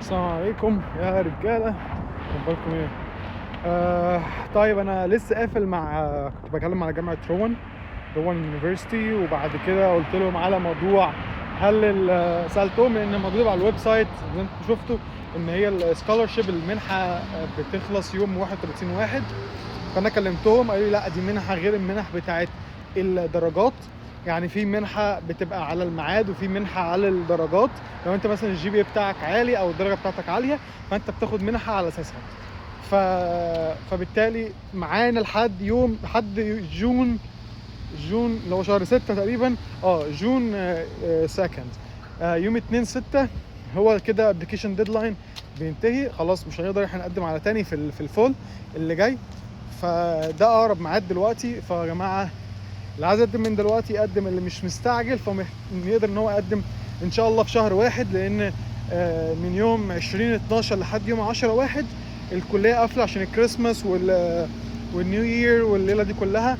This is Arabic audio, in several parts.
السلام عليكم يا رجاله، اخباركم ايه؟ طيب انا لسه قافل مع كنت بكلم على جامعه روان يونيفرسيتي، وبعد كده قلت لهم على موضوع سالتهم لان موجود على الويب سايت زي ما انتم شفتوا ان هي السكولرشيب المنحه بتخلص يوم 31/1. فانا كلمتهم قالوا لي لا، دي منحه غير المنح بتاعت الدرجات. يعني في منحه بتبقى على الميعاد وفي منحه على الدرجات. لو انت مثلا الجي بي بتاعك عالي او الدرجه بتاعتك عاليه فانت بتاخد منحه على اساسها. فبالتالي معانا لحد جون اللي هو شهر 6 تقريبا، جون سكند، يوم 2/6 هو كده ابلكيشن ديدلاين بينتهي خلاص. مش هنقدر احنا نقدم على تاني في الفول اللي جاي. فده اقرب ميعاد دلوقتي. فيا جماعه اللي عايز يقدم من دلوقتي يقدم، اللي مش مستعجل فيقدر ان هو يقدم ان شاء الله في شهر 1، لان من يوم 20/12 لحد يوم 10/1 الكليه قافله عشان الكريسماس والنيو يير والليله دي كلها،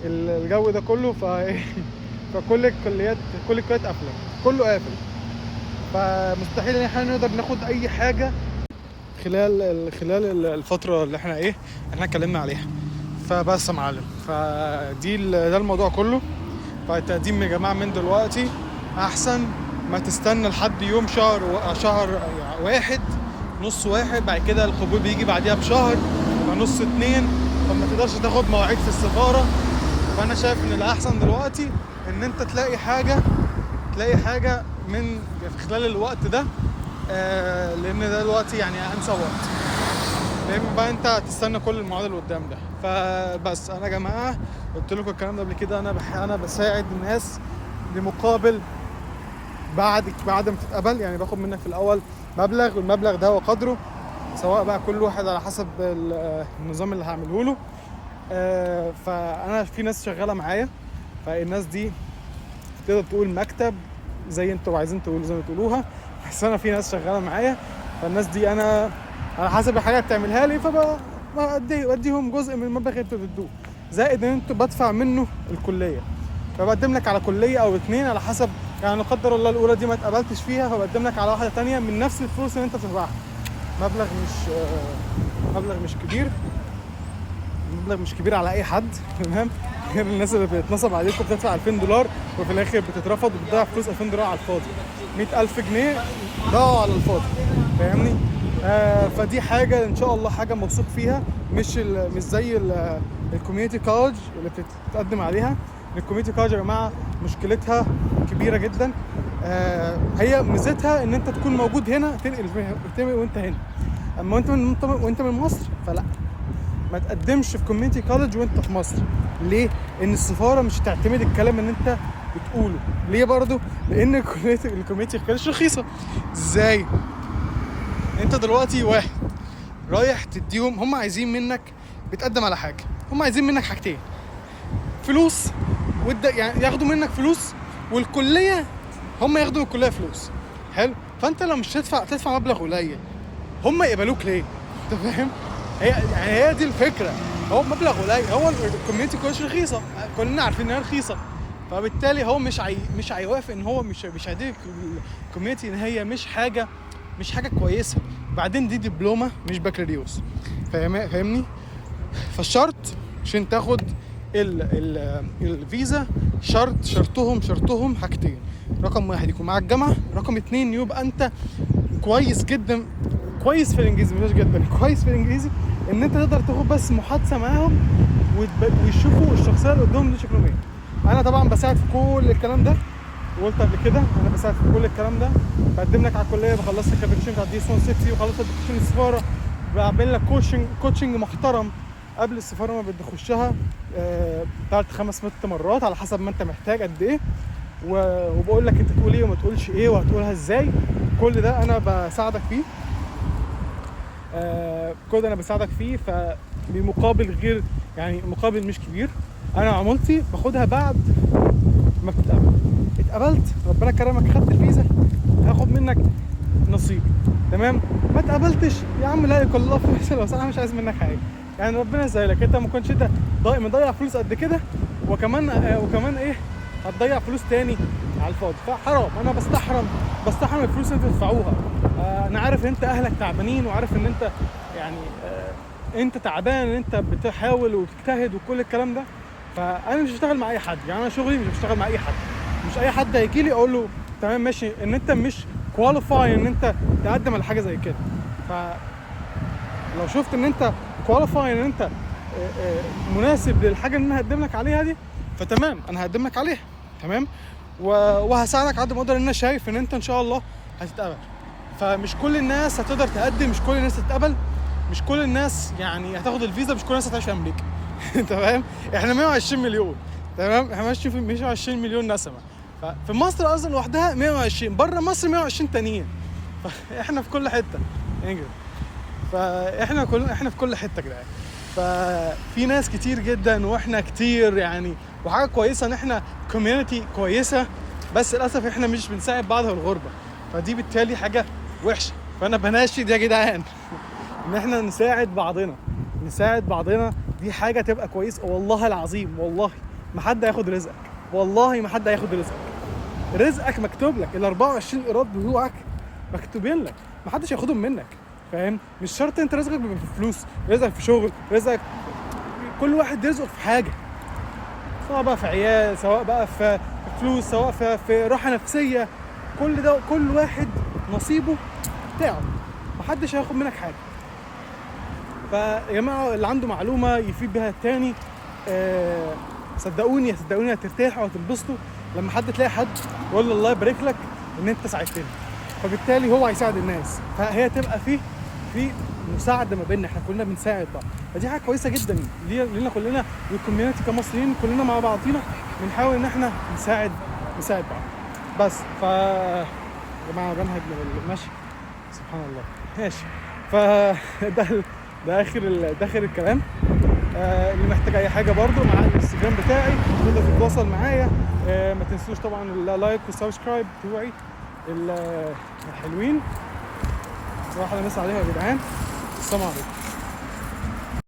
الجو ده كله. فكل الكليات قافله، كله قافل. فمستحيل ان احنا نقدر ناخد اي حاجه خلال الفتره اللي احنا اتكلمنا عليها. فبس يا معلم، ده الموضوع كله. فالتقديم يا جماعه من دلوقتي احسن ما تستنى لحد يوم شهر 1 نص 1. بعد كده القبول بيجي بعديها بشهر ونص 2، فما تقدرش تاخد مواعيد في السفاره. فانا شايف ان الاحسن دلوقتي ان انت تلاقي حاجه من في خلال الوقت ده، لان ده دلوقتي يعني انسب وقت. لان بقى انت تستنى كل المواعيد اللي قدام ده. فبس انا يا جماعه قلت لكم الكلام ده قبل كده، انا بساعد الناس لمقابل بعد ما تتقبل. يعني باخد منك في الاول مبلغ، والمبلغ ده وقدره، سواء بقى كل واحد على حسب النظام اللي هعمله له. فانا في ناس شغاله معايا، فالناس دي تقدر تقول مكتب زي انتوا عايزين تقولوا زي ما تقولوها، بس انا في ناس شغاله معايا. فالناس دي انا على حسب الحاجه اللي بتعملها لي بديهم جزء من المبلغ اللي انتوا بتدوه، زائد ان انتوا بدفع منه الكليه. فبقدم لك على كليه او 2 على حسب، يعني لا قدر الله الاولى دي ما اتقبلتش فيها فبقدم لك على واحده تانية من نفس الفلوس اللي انت بتدفعها. مبلغ مش كبير على اي حد، تمام؟ غير الناس اللي بتتنصب عليكم بتدفع $2000 وفي الاخر بتترفض وبتضيع فلوس $2000 على الفاضي. 100,000 جنيه ضاعوا على الفاضي، فاهمني؟ فدي حاجه ان شاء الله حاجه موثوق فيها، مش زي الكوميونتي كولج اللي بتتقدم عليها. الكوميونتي كولج يا جماعه مشكلتها كبيره جدا. هي ميزتها ان انت تكون موجود هنا تنقل وانت هنا. اما وانت من مصر فلا، ما تقدمش في كوميونتي كولج وانت في مصر. ليه؟ ان السفاره مش هتعتمد الكلام اللي انت بتقوله. ليه برضو؟ لان الكوميونتي كولج رخيصه. ازاي؟ انت دلوقتي واحد رايح تديهم، هم عايزين منك، بتقدم على حاجه، هم عايزين منك حاجتين: فلوس، يعني ياخدوا منك فلوس، والكليه هم ياخدوا من الكليه فلوس. حلو. فانت لو مش تدفع مبلغ قليل، هم يقبلوك ليه؟ انت فاهم؟ هي دي الفكره. هو مبلغ قليل، هو الكوميونتي كولج رخيصه، كلنا عارفين انها رخيصه. فبالتالي هو مش هيوافق ان هو مش هيديك الكوميونتي ان هي مش حاجه كويسه. بعدين دي دبلومه مش بكالوريوس، فاهمني؟ فالشرط عشان تاخد الفيزا شرطهم حاجتين: رقم 1 يكون معاك جامعه، رقم 2 يبقى انت كويس جدا، كويس في الانجليزي، مش جدا كويس في الانجليزي، ان انت تقدر تاخد بس محادثه معاهم ويشوفوا الشخصيه اللي قدامهم دي شكلهم ايه. انا طبعا بساعد في كل الكلام ده، وقلت قبل كده انا بساعد في كل الكلام ده. بقدم لك على الكليه، بخلص لك الابلكيشن بتاع دي 160 وخلصت ابلكيشن السفاره، بعمل لك كوتشنج محترم قبل السفاره ما بتخشها 3-5 مرات على حسب ما انت محتاج قد ايه، وبقول لك انت تقول ايه وما تقولش ايه وهتقولها ازاي. كل ده انا بساعدك فيه. كل ده انا بساعدك فيه. فبمقابل غير، يعني مقابل مش كبير. انا عمولتي باخدها بعد ما بتتقبل. اتقبلت ربنا كرمك خدت الفيزا، هاخد منك نصيبي، تمام؟ ما اتقبلتش يا عم لا يكل الله في نفسي، لو انا مش عايز منك حاجه. يعني ربنا يسهلك، انت ما كنتش انت مضيع فلوس قد كده، وكمان ايه هتضيع فلوس تاني على الفاضي. فحرام، انا بستحرم الفلوس اللي انتوا تدفعوها. انا عارف انت اهلك تعبانين، وعارف ان انت يعني انت تعبان، ان انت بتحاول وبتجتهد وكل الكلام ده. فانا مش بشتغل مع اي حد، يعني انا شغلي مش بشتغل مع اي حد. مش اي حد هيجي لي اقول له تمام ماشي ان انت مش كواليفاي ان انت تقدم على حاجه زي كده. فلو شفت ان انت كواليفاي ان انت مناسب للحاجه اللي انا هقدم لك عليها دي، فتمام انا هقدم لك عليها تمام، وهساعدك قد ما اقدر، ان انا شايف ان انت ان شاء الله هتتقبل. فمش كل الناس هتقدر تقدم، مش كل الناس هتتقبل، مش كل الناس يعني هتاخد الفيزا، مش كل الناس هتعيش في امريكا. تمام، احنا 120 مليون تمام، احنا ماشيين في 120 مليون نسمه. ففي مصر اصلا لوحدها 120، بره مصر 120 تانيين. فاحنا في كل حته انجز. فاحنا احنا في كل حته يا جدعان. ففي ناس كتير جدا واحنا كتير يعني، وحاجه كويسه ان احنا كوميونتي كويسه، بس للاسف احنا مش بنساعد بعض في الغربه، فدي بالتالي حاجه وحشه. فانا بناشد يا جدعان ان احنا نساعد بعضنا، نساعد بعضنا، دي حاجه تبقى كويسه. والله العظيم والله ما حد هياخد رزقك، والله ما حد هياخد رزقك. رزقك مكتوب لك، ال 24 قيراط بتوعك مكتوبين لك، ما حدش هياخدهم منك. فاهم؟ مش شرط انت رزقك بيبقى في فلوس، رزقك في شغل، رزقك كل واحد رزقه في حاجه، سواء بقى في عيال، سواء بقى في فلوس، سواء في راحه نفسيه. كل ده كل واحد نصيبه بتاعه، محدش هياخد منك حاجه. فيا جماعه اللي عنده معلومه يفيد بها التاني. صدقوني صدقوني هترتاحوا وهتنبسطوا لما حد تلاقي حد يقول له الله يبارك لك ان انت ساعدتني، فبالتالي هو هيساعد الناس، فهي تبقى في مساعده ما بيننا، احنا كلنا بنساعد بعض. فدي حاجه كويسه جدا لينا كلنا، والكوميونتي كمصريين كلنا مع بعضينا بنحاول ان احنا نساعد بعض. بس يا جماعه بنهج من المشي، سبحان الله. ماشي، ده اخر الكلام. اللي محتاج اي حاجه برضو مع الانستجرام بتاعي تقدر تتواصل معايا. ما تنسوش طبعا اللايك والسبسكرايب بتوعي الحلوين، صراحه انا مسا عليها يا جدعان. السلام عليكم.